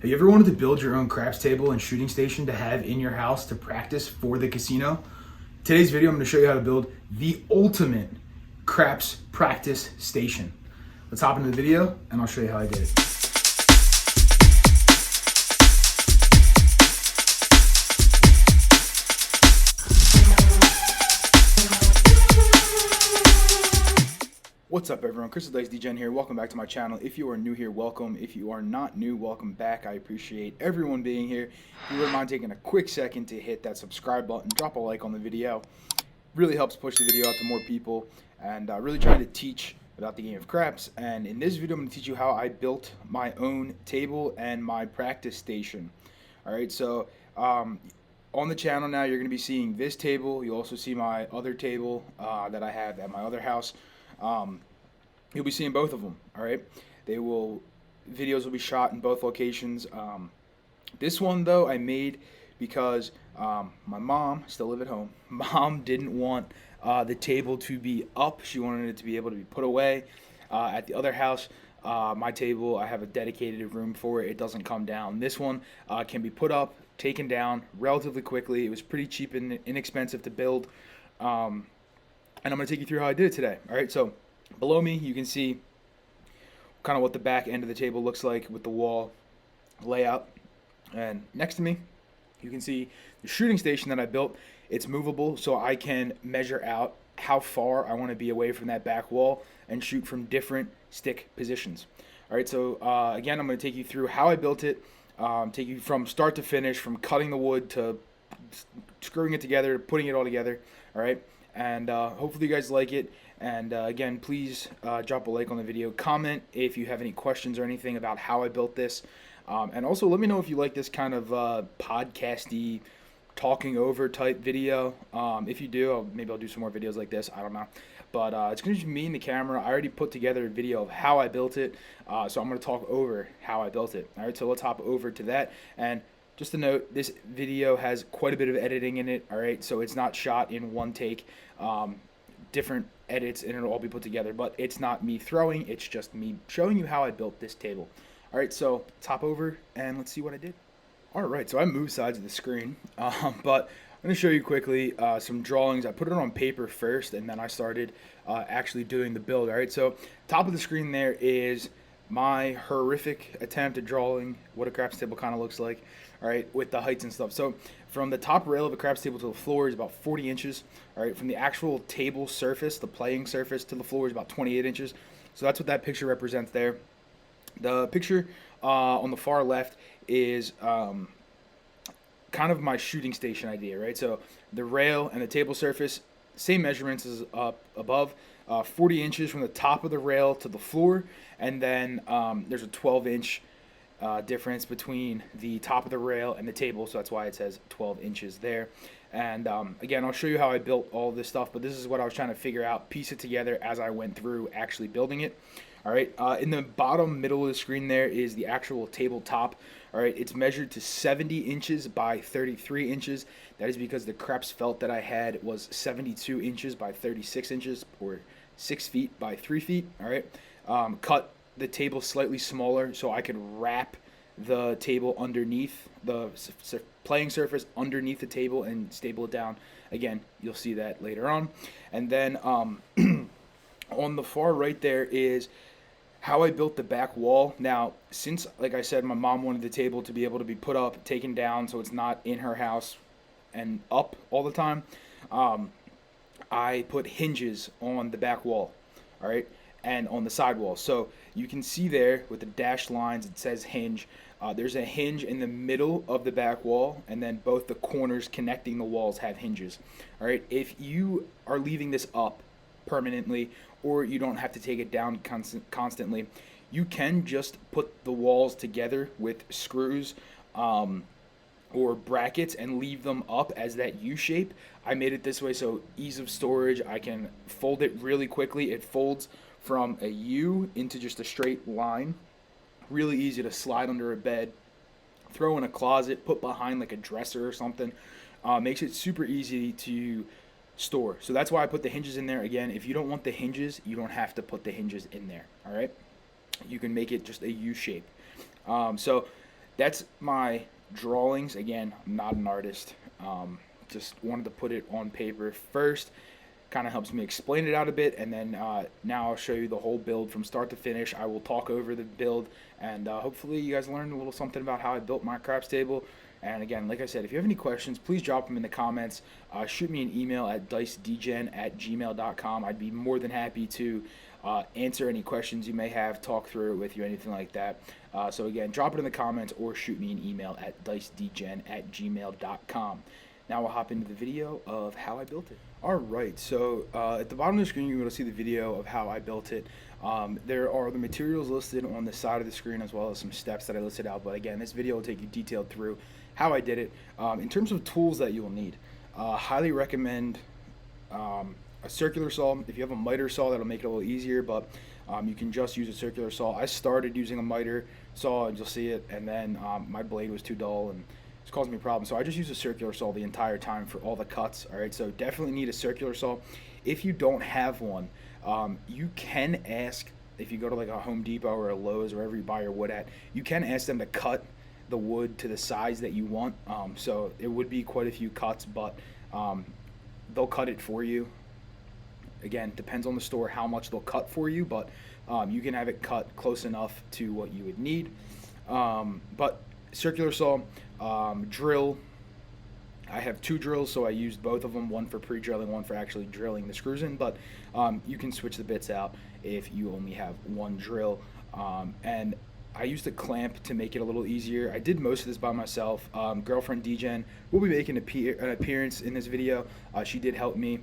Have you ever wanted to build your own craps table and shooting station to have in your house to practice for the casino? Today's video, I'm going to show you how to build the ultimate craps practice station. Let's hop into the video and I'll show you how I did it. What's up everyone, Chris Dice DGen here. Welcome back to my channel. If you are new here, welcome. If you are not new, welcome back. I appreciate everyone being here. If you wouldn't mind taking a quick second to hit that subscribe button, drop a like on the video. Really helps push the video out to more people, and really trying to teach about the game of craps. And in this video, I'm going to teach you how I built my own table and my practice station. Alright, so on the channel now, you're going to be seeing this table. You'll also see my other table that I have at my other house. You'll be seeing both of them. All right, videos will be shot in both locations. This one though I made because my mom, still live at home, mom didn't want the table to be up. She wanted it to be able to be put away. At the other house, my table, I have a dedicated room for it. It doesn't come down. This one can be put up, taken down relatively quickly. It was pretty cheap and inexpensive to build. And I'm going to take you through how I did it today. All right, so below me, you can see kind of what the back end of the table looks like with the wall layout. And next to me, you can see the shooting station that I built. It's movable, so I can measure out how far I want to be away from that back wall and shoot from different stick positions. All right, so again, I'm going to take you through how I built it, take you from start to finish, from cutting the wood to screwing it together, putting it all together. All right. And hopefully you guys like it. And again, please drop a like on the video. Comment if you have any questions or anything about how I built this. And also let me know if you like this kind of podcasty, talking over type video. If you do, maybe I'll do some more videos like this. I don't know. But it's going to be me and the camera. I already put together a video of how I built it. So I'm going to talk over how I built it. All right, so let's hop over to that. And just a note, this video has quite a bit of editing in it, all right? So it's not shot in one take, different edits, and it'll all be put together. But it's not me throwing, it's just me showing you how I built this table. All right, so let's hop over and let's see what I did. All right, so I moved sides of the screen, but I'm going to show you quickly some drawings. I put it on paper first, and then I started actually doing the build, all right? So top of the screen there is my horrific attempt at drawing what a craps table kind of looks like, all right, with the heights and stuff. So from the top rail of a craps table to the floor is about 40 inches, all right. From the actual table surface, the playing surface, to the floor is about 28 inches. So that's what that picture represents there. The picture on the far left is kind of my shooting station idea, right? So the rail and the table surface, same measurements as up above, 40 inches from the top of the rail to the floor, and then there's a 12-inch difference between the top of the rail and the table, so that's why it says 12 inches there. And again, I'll show you how I built all of this stuff, but this is what I was trying to figure out, piece it together as I went through actually building it. All right, in the bottom middle of the screen there is the actual tabletop. All right, it's measured to 70 inches by 33 inches. That is because the craps felt that I had was 72 inches by 36 inches, or 6 feet by 3 feet. All right, cut the table slightly smaller so I could wrap the table underneath the playing surface underneath the table and stable it down. Again, you'll see that later on. And then on the far right there is how I built the back wall. Now, since, like I said, my mom wanted the table to be able to be put up, taken down, so it's not in her house and up all the time, I put hinges on the back wall, all right, and on the sidewall. So you can see there with the dashed lines, it says hinge. There's a hinge in the middle of the back wall, and then both the corners connecting the walls have hinges. All right, if you are leaving this up permanently, or you don't have to take it down constantly, you can just put the walls together with screws or brackets and leave them up as that U shape. I made it this way so ease of storage. I can fold it really quickly. It folds from a U into just a straight line. Really easy to slide under a bed, throw in a closet, put behind like a dresser or something. Makes it super easy to store. So that's why I put the hinges in there. Again, if you don't want the hinges, you don't have to put the hinges in there. All right, you can make it just a U shape. So That's my drawings. Again, I'm not an artist. Just wanted to put it on paper first. Kind of helps me explain it out a bit, and then now I'll show you the whole build from start to finish. I will talk over the build, and hopefully you guys learned a little something about how I built my craps table. And again, like I said, if you have any questions, please drop them in the comments. Shoot me an email at dicedgen@gmail.com. I'd be more than happy to answer any questions you may have, talk through it with you, anything like that. So again, drop it in the comments or shoot me an email at dicedgen@gmail.com. Now we'll hop into the video of how I built it. Alright, so at the bottom of the screen you're going to see the video of how I built it. There are the materials listed on the side of the screen as well as some steps that I listed out, but again, this video will take you detailed through how I did it. In terms of tools that you will need, highly recommend a circular saw. If you have a miter saw, that'll make it a little easier, but you can just use a circular saw. I started using a miter saw, and you'll see it, and then my blade was too dull and it's causing me problems. So I just use a circular saw the entire time for all the cuts. All right, so definitely need a circular saw. If you don't have one, you can ask, if you go to like a Home Depot or a Lowe's or wherever you buy your wood at, you can ask them to cut the wood to the size that you want. So it would be quite a few cuts, but they'll cut it for you. Again, depends on the store how much they'll cut for you, but you can have it cut close enough to what you would need. But circular saw, drill. I have two drills, so I used both of them, one for pre-drilling, one for actually drilling the screws in, but you can switch the bits out if you only have one drill. And I used a clamp to make it a little easier. I did most of this by myself. Girlfriend Degen will be making an appearance in this video. She did help me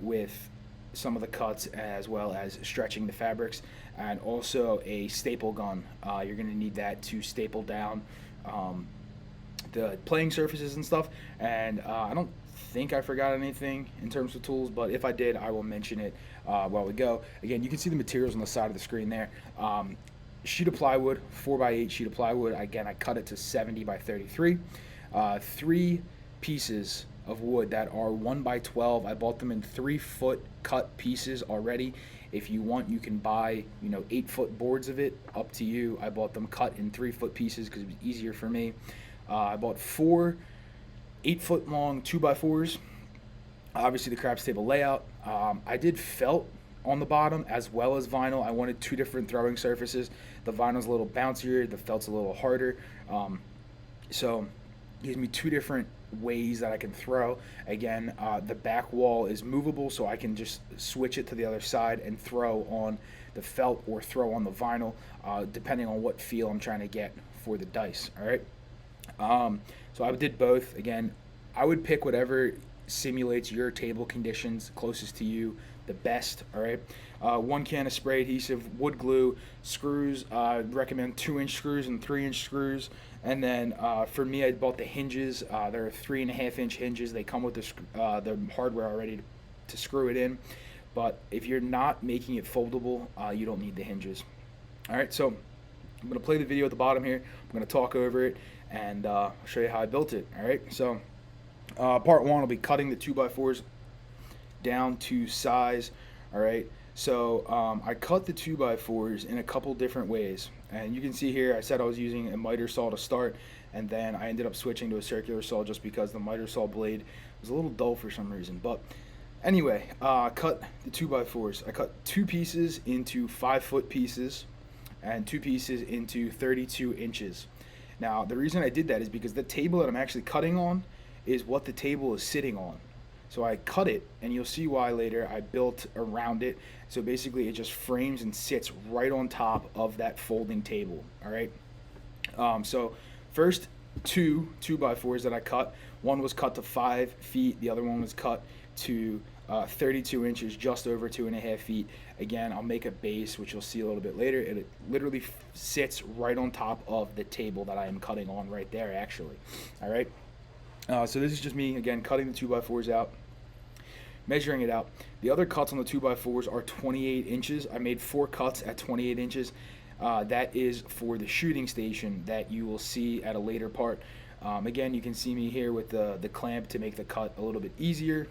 with some of the cuts as well as stretching the fabrics, and also a staple gun. You're going to need that to staple down the playing surfaces and stuff. And I don't think I forgot anything in terms of tools, but if I did, I will mention it while we go. Again, you can see the materials on the side of the screen there. Sheet of plywood, 4x8 sheet of plywood. Again, I cut it to 70 by 33. 3 pieces of wood that are 1x12. I bought them in 3-foot cut pieces already. If you want, you can buy 8-foot boards of it, up to you. I bought them cut in 3-foot pieces because it was easier for me. I bought 4 8-foot long 2x4s. Obviously the craps table layout. I did felt on the bottom as well as vinyl. I wanted 2 different throwing surfaces. The vinyl's a little bouncier, the felt's a little harder. So it gives me 2 different ways that I can throw. Again, the back wall is movable, so I can just switch it to the other side and throw on the felt or throw on the vinyl, depending on what feel I'm trying to get for the dice. All right. So I did both. Again, I would pick whatever simulates your table conditions closest to you the best. All right. 1 can of spray adhesive, wood glue, screws. Recommend 2-inch screws and 3-inch screws. And then for me, I bought the hinges. They're 3.5-inch hinges. They come with the hardware already to screw it in. But if you're not making it foldable, you don't need the hinges. All right. So I'm going to play the video at the bottom here. I'm going to talk over it and show you how I built it. All right. So part 1 will be cutting the 2x4s down to size. All right. So I cut the 2x4s in a couple different ways, and you can see here I said I was using a miter saw to start, and then I ended up switching to a circular saw just because the miter saw blade was a little dull for some reason. But anyway, cut the 2x4s. I cut 2 pieces into 5-foot pieces and 2 pieces into 32 inches. Now the reason I did that is because the table that I'm actually cutting on is what the table is sitting on. So I cut it, and you'll see why later. I built around it. So basically it just frames and sits right on top of that folding table. All right. So first 2 2x4s that I cut. One was cut to 5 feet. The other one was cut to 32 inches, just over 2.5 feet. Again, I'll make a base, which you'll see a little bit later. It literally sits right on top of the table that I am cutting on right there, actually. All right. So this is just me, again, cutting the 2x4s out, measuring it out. The other cuts on the 2x4s are 28 inches. I made 4 cuts at 28 inches. That is for the shooting station that you will see at a later part. Again, you can see me here with the clamp to make the cut a little bit easier.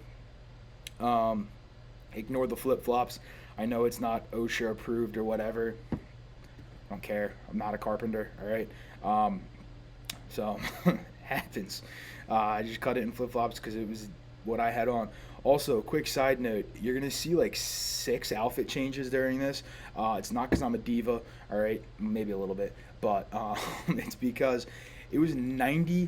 Ignore the flip-flops. I know it's not OSHA approved or whatever. I don't care. I'm not a carpenter, all right? So happens. I just cut it in flip flops because it was what I had on. Also, quick side note: you're gonna see like 6 outfit changes during this. It's not because I'm a diva, all right, maybe a little bit, but it's because it was 94%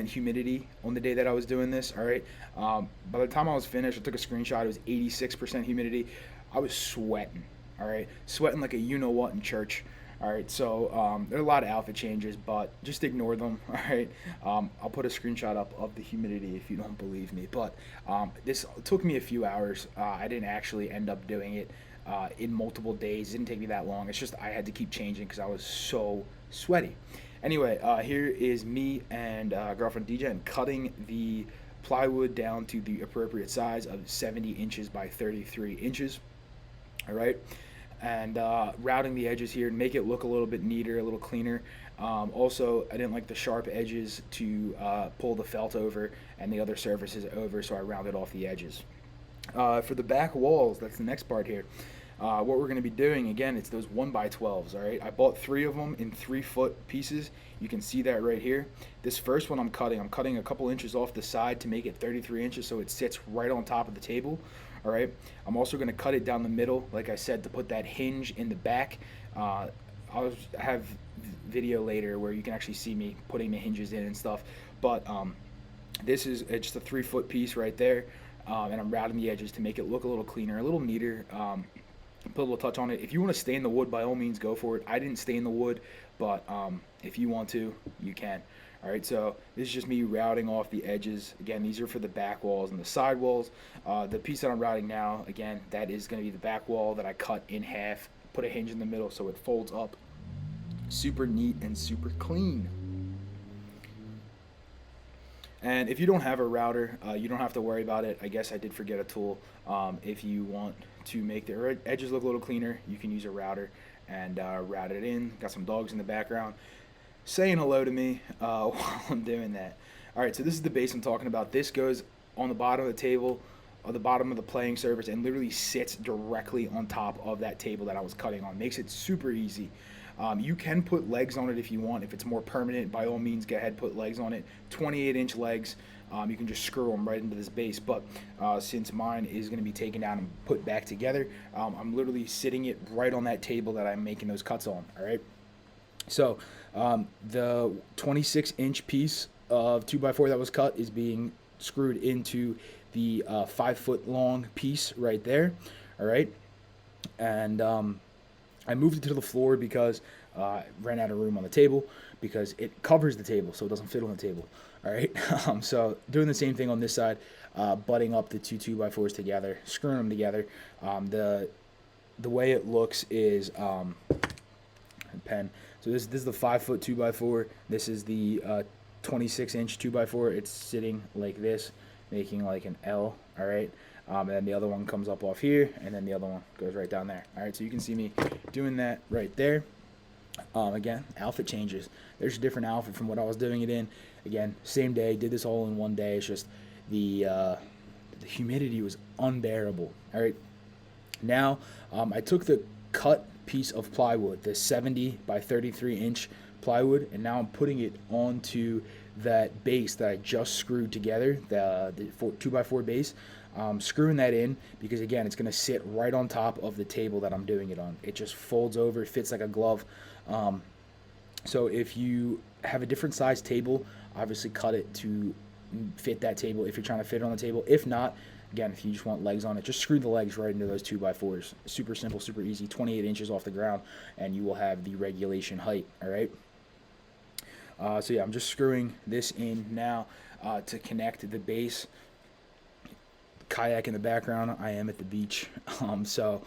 humidity on the day that I was doing this. All right, by the time I was finished, I took a screenshot. It was 86% humidity. I was sweating. All right, sweating like a you know what in church. All right, so there are a lot of outfit changes, but just ignore them. All right, I'll put a screenshot up of the humidity if you don't believe me. But this took me a few hours. I didn't actually end up doing it in multiple days. It didn't take me that long. It's just I had to keep changing because I was so sweaty. Anyway, here is me and girlfriend DJ cutting the plywood down to the appropriate size of 70 inches by 33 inches. All right, and routing the edges here to make it look a little bit neater, a little cleaner. Also, I didn't like the sharp edges to pull the felt over and the other surfaces over, so I rounded off the edges. For the back walls, that's the next part here. What we're going to be doing, again, it's those 1x12s, all right? I bought 3 of them in 3-foot pieces. You can see that right here. This first one I'm cutting a couple inches off the side to make it 33 inches so it sits right on top of the table, all right? I'm also going to cut it down the middle, like I said, to put that hinge in the back. I'll have video later where you can actually see me putting the hinges in and stuff, but this is just a 3-foot piece right there, and I'm routing the edges to make it look a little cleaner, a little neater. Put a little touch on it. If you want to stain the wood, by all means, go for it. I didn't stain the wood, but if you want to, you can. All right, so this is just me routing off the edges. Again, these are for the back walls and the side walls. The piece that I'm routing now, again, that is going to be the back wall that I cut in half, put a hinge in the middle so it folds up. Super neat and super clean. And if you don't have a router, you don't have to worry about it. I guess I did forget a tool. If you want to make the edges look a little cleaner, you can use a router and route it in. Got some dogs in the background saying hello to me while I'm doing that. All right, so this is the base I'm talking about. This goes on the bottom of the table, or the bottom of the playing surface, and literally sits directly on top of that table that I was cutting on. Makes it super easy. You can put legs on it if you want. If it's more permanent, by all means, go ahead, put legs on it. 28-inch legs. You can just screw them right into this base. But since mine is going to be taken down and put back together, I'm literally sitting it right on that table that I'm making those cuts on. All right. So the 26-inch piece of 2x4 that was cut is being screwed into the 5-foot-long piece right there. All right. And I moved it to the floor because I ran out of room on the table, because it covers the table so it doesn't fit on the table. All right, so doing the same thing on this side, butting up the 2x4s together, screwing them together. The way it looks is pen. So this is the 5-foot 2x4. This is the 26-inch 2x4. It's sitting like this, making like an L. All right. And then the other one comes up off here, and then the other one goes right down there. All right, so you can see me doing that right there. Again, outfit changes. There's a different outfit from what I was doing it in. Again, same day, did this all in one day. It's just the humidity was unbearable. All right, now I took the cut piece of plywood, the 70 by 33-inch plywood, and now I'm putting it onto that base that I just screwed together, the 2x4 base. Screwing that in because, again, it's going to sit right on top of the table that I'm doing it on. It just folds over, fits like a glove. So if you have a different size table, obviously cut it to fit that table if you're trying to fit it on the table. If not, again, if you just want legs on it, just screw the legs right into those 2x4s. Super simple, super easy, 28 inches off the ground, and you will have the regulation height, all right? So yeah, I'm just screwing this in now to connect the base. Kayak in the background. I am at the beach, so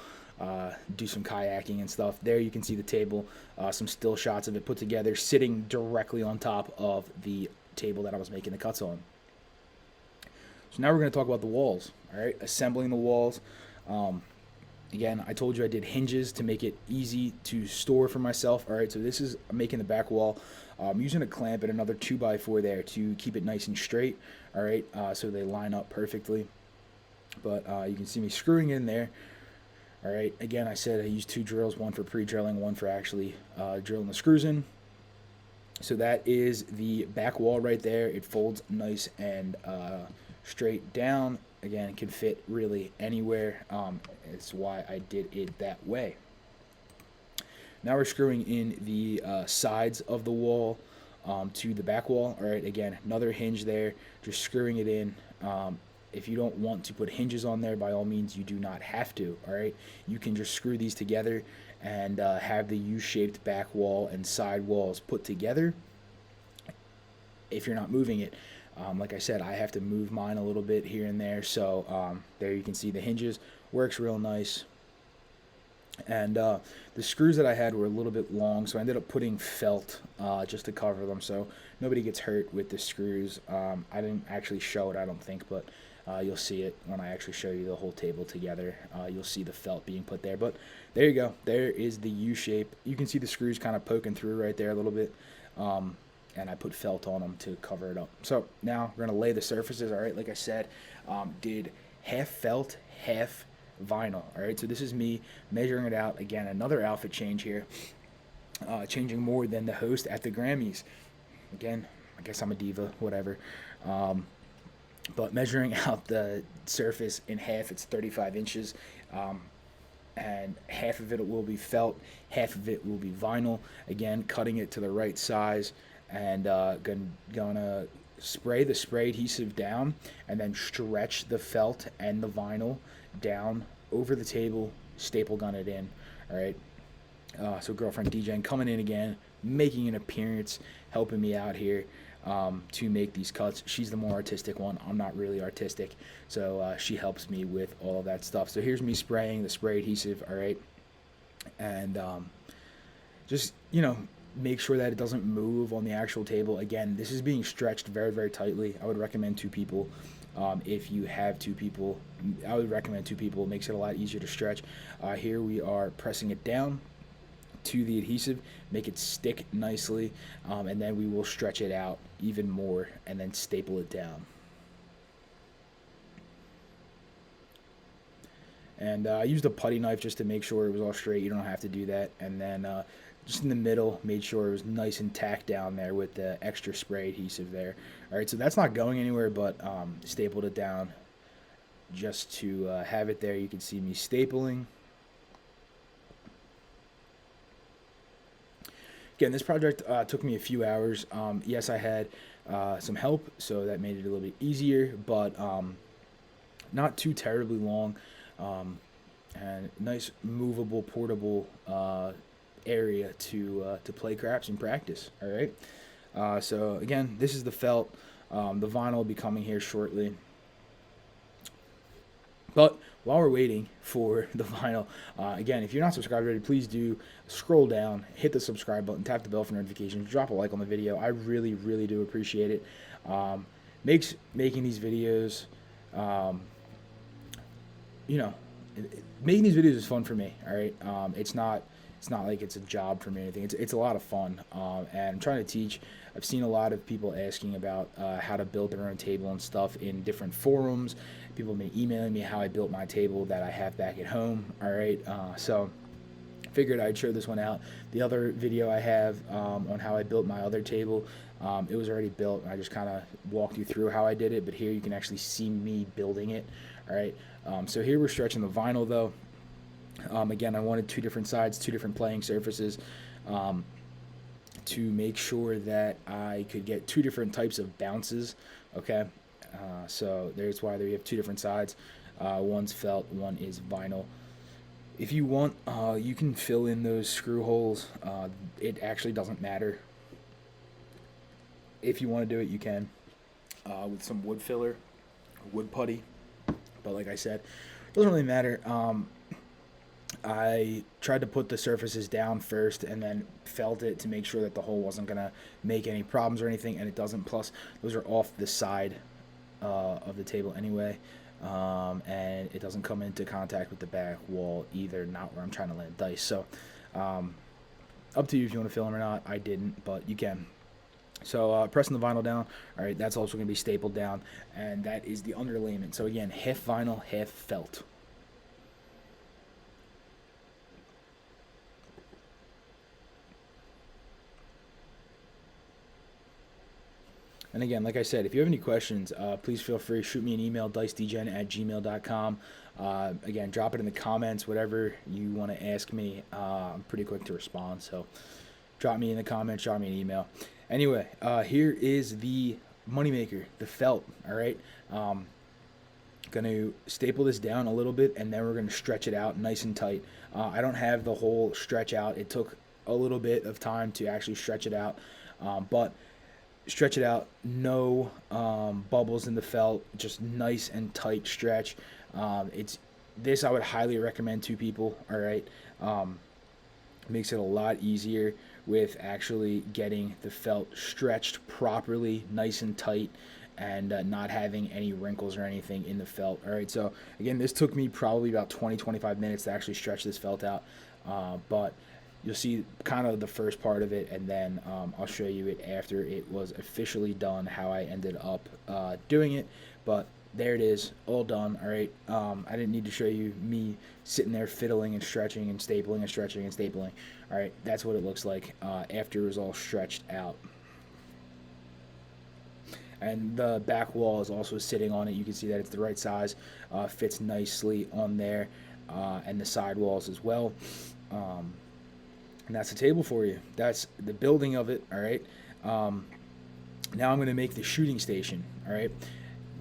do some kayaking and stuff. There you can see the table, some still shots of it put together, sitting directly on top of the table that I was making the cuts on. So now we're going to talk about the walls. All right, assembling the walls. Again, I told you I did hinges to make it easy to store for myself. All right, so this is making the back wall. I'm using a clamp and another 2x4 there to keep it nice and straight. All right, so they line up perfectly. But you can see me screwing in there. All right, again, I said I used 2 drills, one for pre-drilling, one for actually drilling the screws in. So that is the back wall right there. It folds nice and straight down. Again, it can fit really anywhere. It's why I did it that way. Now we're screwing in the sides of the wall to the back wall. All right, again, another hinge there, just screwing it in. If you don't want to put hinges on there, by all means, you do not have to. All right, you can just screw these together and have the U-shaped back wall and side walls put together if you're not moving it. Like I said, I have to move mine a little bit here and there. So there you can see the hinges. Works real nice. And the screws that I had were a little bit long, so I ended up putting felt just to cover them so nobody gets hurt with the screws. I didn't actually show it, I don't think, but you'll see it when I actually show you the whole table together. You'll see the felt being put there. But there you go. There is the U shape. You can see the screws kind of poking through right there a little bit. And I put felt on them to cover it up. So now we're going to lay the surfaces. All right, like I said, did half felt, half vinyl. All right, so this is me measuring it out. Again, another outfit change here. Changing more than the host at the Grammys. Again, I guess I'm a diva, whatever. But measuring out the surface in half, it's 35 inches. And half of it will be felt, half of it will be vinyl. Again, cutting it to the right size, and gonna spray the spray adhesive down, and then stretch the felt and the vinyl down over the table, staple gun it in. All right. So girlfriend DJing coming in again, making an appearance, helping me out here to make these cuts. She's the more artistic one. I'm not really artistic, so she helps me with all of that stuff. So here's me spraying the spray adhesive. All right, and just make sure that it doesn't move on the actual table. Again, this is being stretched very, very tightly. I would recommend 2 people. If you have 2 people, I would recommend 2 people. It makes it a lot easier to stretch. Here we are pressing it down to the adhesive, make it stick nicely, and then we will stretch it out even more and then staple it down. And I used a putty knife just to make sure it was all straight. You don't have to do that. And then just in the middle, made sure it was nice and tacked down there with the extra spray adhesive there. All right, so that's not going anywhere, but stapled it down just to have it there. You can see me stapling. Again, this project took me a few hours. Yes, I had some help, so that made it a little bit easier, but not too terribly long. And nice, movable, portable area to play craps and practice. All right. So again, this is the felt. The vinyl will be coming here shortly. But while we're waiting for the vinyl, again, if you're not subscribed already, please do scroll down, hit the subscribe button, tap the bell for notifications, drop a like on the video. I really, really do appreciate it. Makes making these videos, making these videos is fun for me. All right, it's not like it's a job for me or anything. It's a lot of fun, and I'm trying to teach. I've seen a lot of people asking about how to build their own table and stuff in different forums. People have been emailing me how I built my table that I have back at home. All right, so figured I'd show this one out. The other video I have on how I built my other table, it was already built. I just kind of walked you through how I did it, but here you can actually see me building it. All right, so here we're stretching the vinyl though. Again, I wanted 2 different sides, 2 different playing surfaces to make sure that I could get 2 different types of bounces. Okay, so there's why we have 2 different sides. One's felt, one is vinyl. If you want, you can fill in those screw holes. It actually doesn't matter. If you want to do it, you can with some wood filler, wood putty. But like I said, it doesn't really matter. I tried to put the surfaces down first and then felt it to make sure that the hole wasn't going to make any problems or anything, and it doesn't. Plus, those are off the side of the table anyway, and it doesn't come into contact with the back wall either, not where I'm trying to land dice. So up to you if you want to fill them or not. I didn't, but you can. So pressing the vinyl down, all right, that's also going to be stapled down, and that is the underlayment. So again, half vinyl, half felt. And again, like I said, if you have any questions, please feel free. Shoot me an email, dicedgen@gmail.com. Again, drop it in the comments, whatever you want to ask me. I'm pretty quick to respond, so drop me in the comments, drop me an email. Anyway, here is the moneymaker, the felt, all right? Going to staple this down a little bit, and then we're going to stretch it out nice and tight. I don't have the whole stretch out. It took a little bit of time to actually stretch it out, but stretch it out, no bubbles in the felt, just nice and tight stretch. It's this I would highly recommend to people, all right? Makes it a lot easier with actually getting the felt stretched properly, nice and tight, and not having any wrinkles or anything in the felt. All right, so again, this took me probably about 20-25 minutes to actually stretch this felt out, but you'll see kind of the first part of it, and then I'll show you it after it was officially done, how I ended up doing it. But there it is, all done. All right, I didn't need to show you me sitting there fiddling and stretching and stapling and stretching and stapling. All right, that's what it looks like after it was all stretched out. And the back wall is also sitting on it. You can see that it's the right size, fits nicely on there, and the sidewalls as well. And that's the table for you. That's the building of it, all right? Now I'm going to make the shooting station, all right?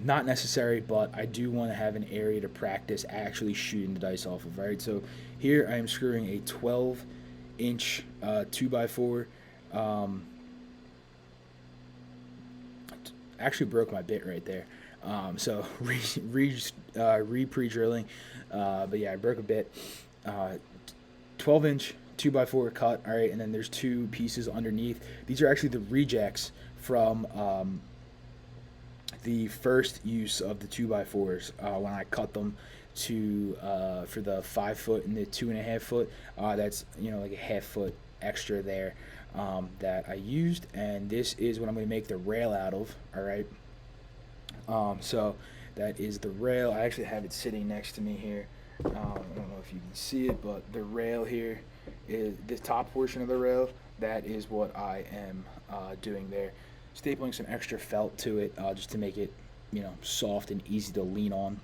Not necessary, but I do want to have an area to practice actually shooting the dice off of, all right? So here I am screwing a 12-inch 2x4. Actually broke my bit right there, so pre-drilling, but yeah, I broke a bit. 12-inch 2x4 cut, all right, and then there's two pieces underneath. These are actually the rejects from the first use of the 2x4s when I cut them to for the 5 foot and the 2.5 foot. That's, you know, like a half foot extra there. That I used, and this is what I'm going to make the rail out of, all right? So that is the rail. I actually have it sitting next to me here. I don't know if you can see it, but the rail here is the top portion of the rail. That is what I am doing there. Stapling some extra felt to it just to make it, you know, soft and easy to lean on.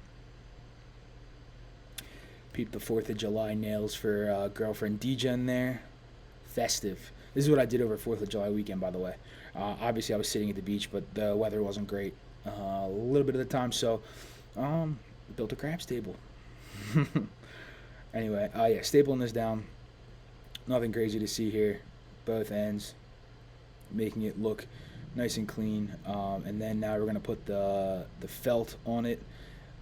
Peep the 4th of July nails for girlfriend D-Gen there. Festive. This is what I did over 4th of July weekend, by the way. Obviously, I was sitting at the beach, but the weather wasn't great a little bit of the time, so built a craps table. Anyway, yeah, stapling this down. Nothing crazy to see here. Both ends, making it look nice and clean. And then now we're going to put the felt on it.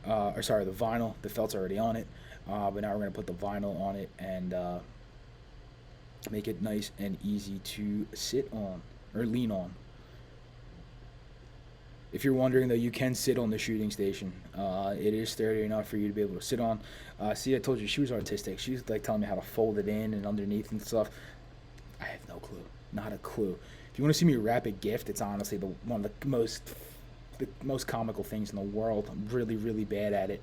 Or sorry, the vinyl. The felt's already on it. But now we're going to put the vinyl on it and make it nice and easy to sit on or lean on. If you're wondering, though, you can sit on the shooting station. It is sturdy enough for you to be able to sit on. See, I told you she was artistic. She was like telling me how to fold it in and underneath and stuff. I have no clue, not a clue. If you want to see me wrap a gift, it's honestly one of the most comical things in the world. I'm really, really bad at it.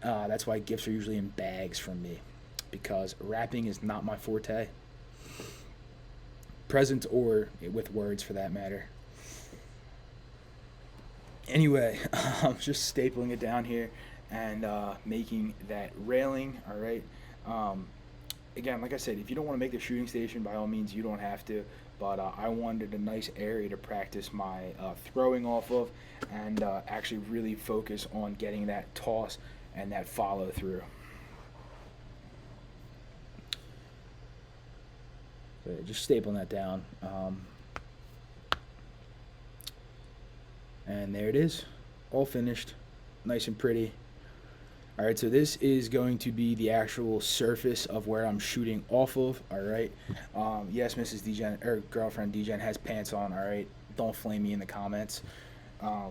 That's why gifts are usually in bags from me, because wrapping is not my forte. Presents or with words, for that matter. Anyway, I'm just stapling it down here and making that railing, all right? Again, like I said, if you don't want to make the shooting station, by all means, you don't have to. But I wanted a nice area to practice my throwing off of and actually really focus on getting that toss and that follow through. So just stapling that down. And there it is, all finished, nice and pretty. All right, so this is going to be the actual surface of where I'm shooting off of, all right? Yes, Mrs. D-Gen, or girlfriend D-Gen has pants on, all right? Don't flame me in the comments. I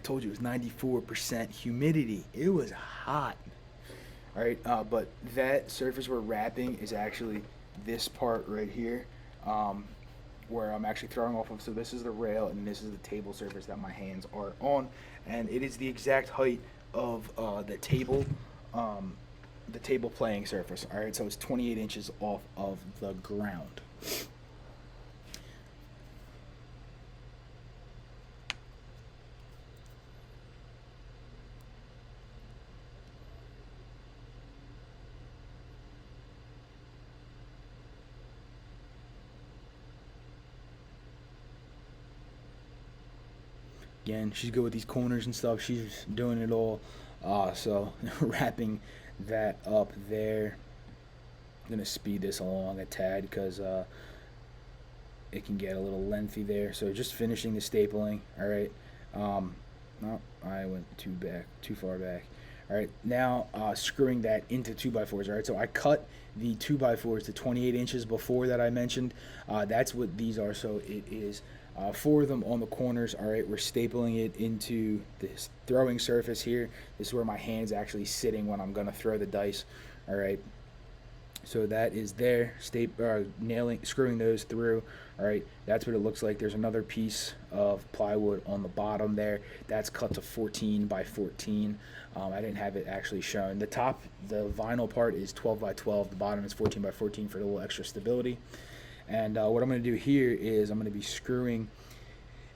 told you it was 94% humidity. It was hot. All right, but that surface we're wrapping is actually this part right here, where I'm actually throwing off of. So this is the rail, and this is the table surface that my hands are on, and it is the exact height of the table playing surface. All right, so it's 28 inches off of the ground. Again, she's good with these corners and stuff. She's doing it all. So wrapping that up there. I'm gonna speed this along a tad because it can get a little lengthy there. So just finishing the stapling. All right. No, I went too far back. All right, now screwing that into 2x4s. All right, so I cut the 2x4s to 28 inches before that I mentioned. That's what these are. So it is 4 of them on the corners. All right, we're stapling it into this throwing surface here. This is where my hand's actually sitting when I'm gonna throw the dice. All right. So that is there, screwing those through. All right, that's what it looks like. There's another piece of plywood on the bottom there. That's cut to 14 by 14. I didn't have it actually shown. The top, the vinyl part is 12 by 12. The bottom is 14 by 14 for a little extra stability. And what I'm going to do here is I'm going to be screwing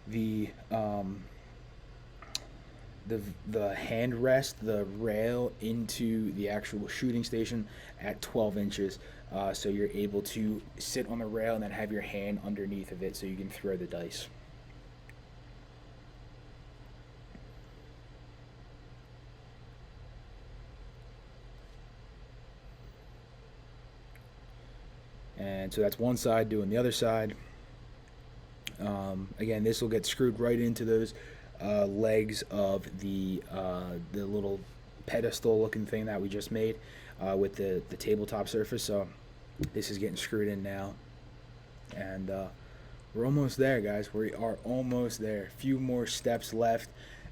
the hand rest, the rail, into the actual shooting station at 12 inches. So you're able to sit on the rail and then have your hand underneath of it so you can throw the dice. And so that's one side, doing the other side. Again, this will get screwed right into those legs of the little pedestal looking thing that we just made with the tabletop surface. So this is getting screwed in now, and we're almost there, guys. We are almost there. A few more steps left,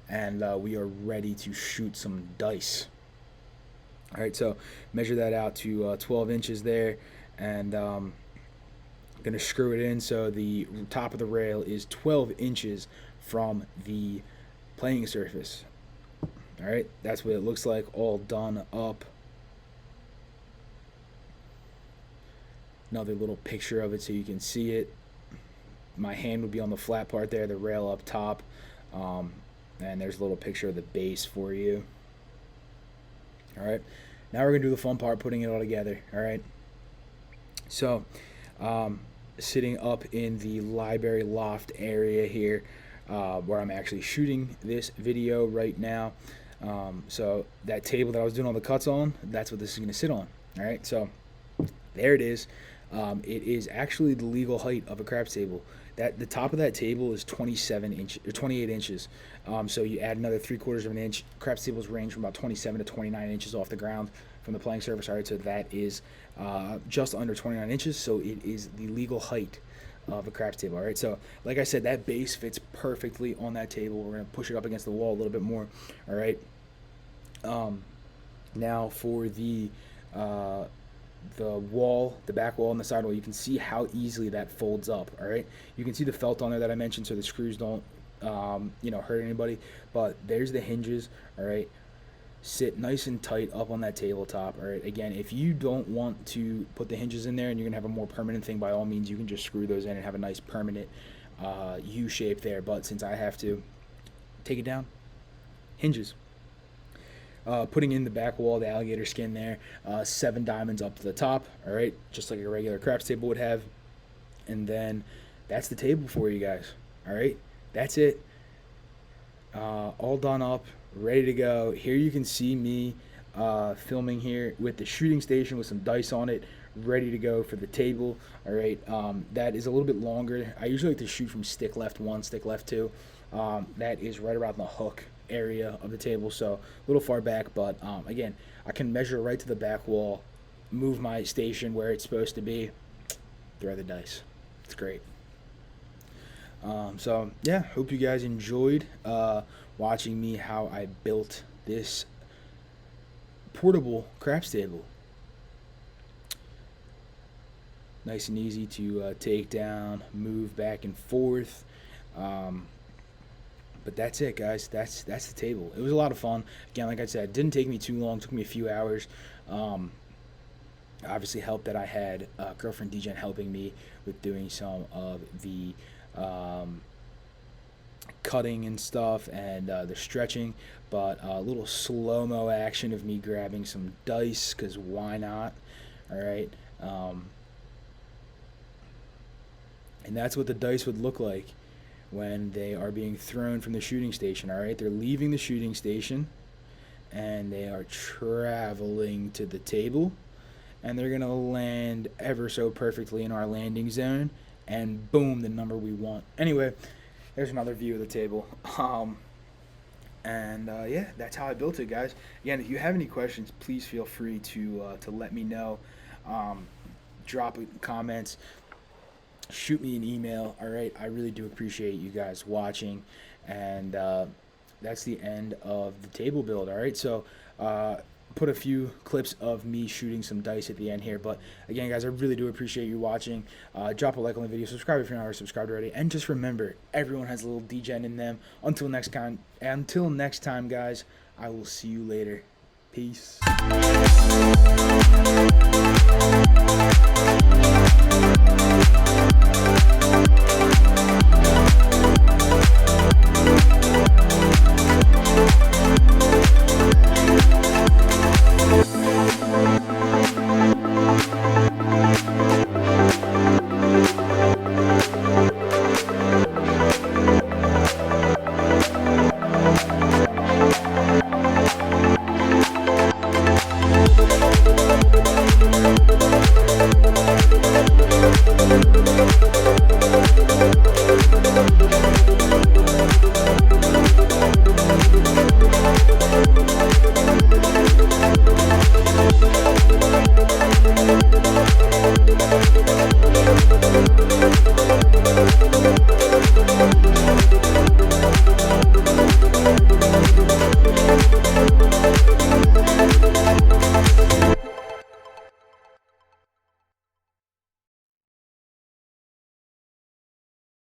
and we are ready to shoot some dice. All right, so measure that out to 12 inches there, and gonna screw it in so the top of the rail is 12 inches from the playing surface. All right, that's what it looks like all done up. Another little picture of it so you can see it. My hand would be on the flat part there, the rail up top, and there's a little picture of the base for you. All right, now we're gonna do the fun part, putting it all together. All right, so sitting up in the library loft area here, where I'm actually shooting this video right now. So that table that I was doing all the cuts on, that's what this is going to sit on. All right, so there it is. It is actually the legal height of a craps table. That the top of that table is 27 inch or 28 inches. So you add another 3/4 of an inch. Craps tables range from about 27 to 29 inches off the ground from the playing surface. All right, so that is just under 29 inches. So it is the legal height of a craps table. All right, so like I said, that base fits perfectly on that table. We're going to push it up against the wall a little bit more. All right. Now for the wall, the back wall and the side wall, you can see how easily that folds up. All right, you can see the felt on there that I mentioned, so the screws don't hurt anybody. But there's the hinges. All right, sit nice and tight up on that tabletop. All right, again, if you don't want to put the hinges in there and you're gonna have a more permanent thing, by all means you can just screw those in and have a nice permanent U shape there. But since I have to take it down, hinges. Putting in the back wall, the alligator skin there, 7 diamonds up to the top. All right, just like a regular craps table would have. And then that's the table for you guys. All right, that's it. All done up, ready to go. Here you can see me filming here with the shooting station with some dice on it, ready to go for the table. All right, that is a little bit longer. I usually like to shoot from stick left 1, stick left 2. That is right around the hook area of the table, so a little far back, but again, I can measure right to the back wall, move my station where it's supposed to be, throw the dice. It's great. So yeah, hope you guys enjoyed watching me how I built this portable craps table. Nice and easy to take down, move back and forth. But that's it, guys. That's the table. It was a lot of fun. Again, like I said, it didn't take me too long. It took me a few hours. Obviously helped that I had girlfriend DJen helping me with doing some of the cutting and stuff and the stretching. But a little slow-mo action of me grabbing some dice, because why not? All right. And that's what the dice would look like when they are being thrown from the shooting station. All right, they're leaving the shooting station and they are traveling to the table, and they're gonna land ever so perfectly in our landing zone, and boom, the number we want. Anyway, there's another view of the table. Yeah, that's how I built it, guys. Again, if you have any questions, please feel free to let me know. Drop comments, shoot me an email. All right, I really do appreciate you guys watching, and that's the end of the table build. All right, so put a few clips of me shooting some dice at the end here, but again, guys, I really do appreciate you watching. Drop a like on the video, subscribe if you're not already subscribed already, and just remember, everyone has a little degen in them. Until next time, guys, I will see you later. Peace.